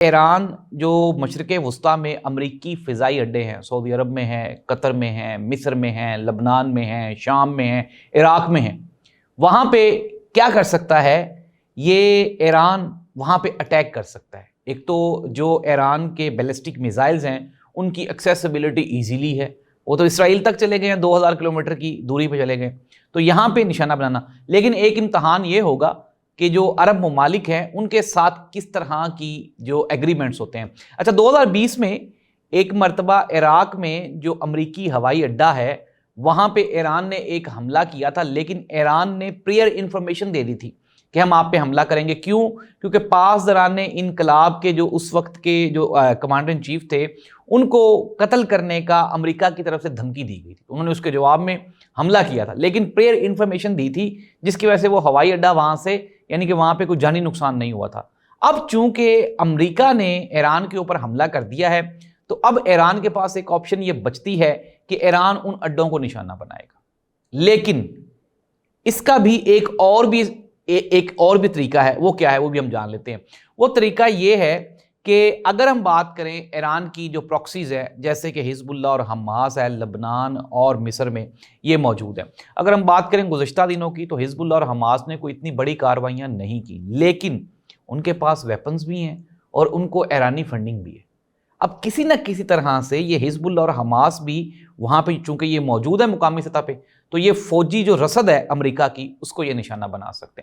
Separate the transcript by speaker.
Speaker 1: ایران جو مشرق وسطیٰ میں امریکی فضائی اڈے ہیں، سعودی عرب میں ہیں، قطر میں ہیں، مصر میں ہیں، لبنان میں ہیں، شام میں ہیں، عراق میں ہیں، وہاں پہ کیا کر سکتا ہے؟ یہ ایران وہاں پہ اٹیک کر سکتا ہے۔ ایک تو جو ایران کے بیلسٹک میزائلز ہیں ان کی ایکسیسیبلٹی ایزیلی ہے، وہ تو اسرائیل تک چلے گئے ہیں، 2000 کلومیٹر کی دوری پہ چلے گئے، تو یہاں پہ نشانہ بنانا۔ لیکن ایک امتحان یہ ہوگا کہ جو عرب ممالک ہیں ان کے ساتھ کس طرح کی جو ایگریمنٹس ہوتے ہیں۔ اچھا، 2020 میں ایک مرتبہ عراق میں جو امریکی ہوائی اڈہ ہے وہاں پہ ایران نے ایک حملہ کیا تھا، لیکن ایران نے پریئر انفارمیشن دے دی تھی کہ ہم آپ پہ حملہ کریں گے۔ کیوں؟ کیونکہ پاسداران انقلاب کے جو اس وقت کے جو کمانڈر ان چیف تھے ان کو قتل کرنے کا امریکہ کی طرف سے دھمکی دی گئی تھی، انہوں نے اس کے جواب میں حملہ کیا تھا، لیکن پریئر انفارمیشن دی تھی جس کی وجہ سے وہ ہوائی اڈہ وہاں سے، یعنی کہ وہاں پہ کوئی جانی نقصان نہیں ہوا تھا۔ اب چونکہ امریکہ نے ایران کے اوپر حملہ کر دیا ہے تو اب ایران کے پاس ایک آپشن یہ بچتی ہے کہ ایران ان اڈوں کو نشانہ بنائے گا، لیکن اس کا بھی ایک اور بھی طریقہ ہے۔ وہ کیا ہے وہ بھی ہم جان لیتے ہیں۔ وہ طریقہ یہ ہے کہ اگر ہم بات کریں ایران کی جو پراکسیز ہے جیسے کہ حزب اللہ اور حماس ہے لبنان اور مصر میں یہ موجود ہے، اگر ہم بات کریں گزشتہ دنوں کی تو حزب اللہ اور حماس نے کوئی اتنی بڑی کارروائیاں نہیں کی، لیکن ان کے پاس ویپنز بھی ہیں اور ان کو ایرانی فنڈنگ بھی ہے۔ اب کسی نہ کسی طرح سے یہ حزب اللہ اور حماس بھی وہاں پہ چونکہ یہ موجود ہے مقامی سطح پہ، تو یہ فوجی جو رصد ہے امریکہ کی اس کو یہ نشانہ بنا سکتے ہیں۔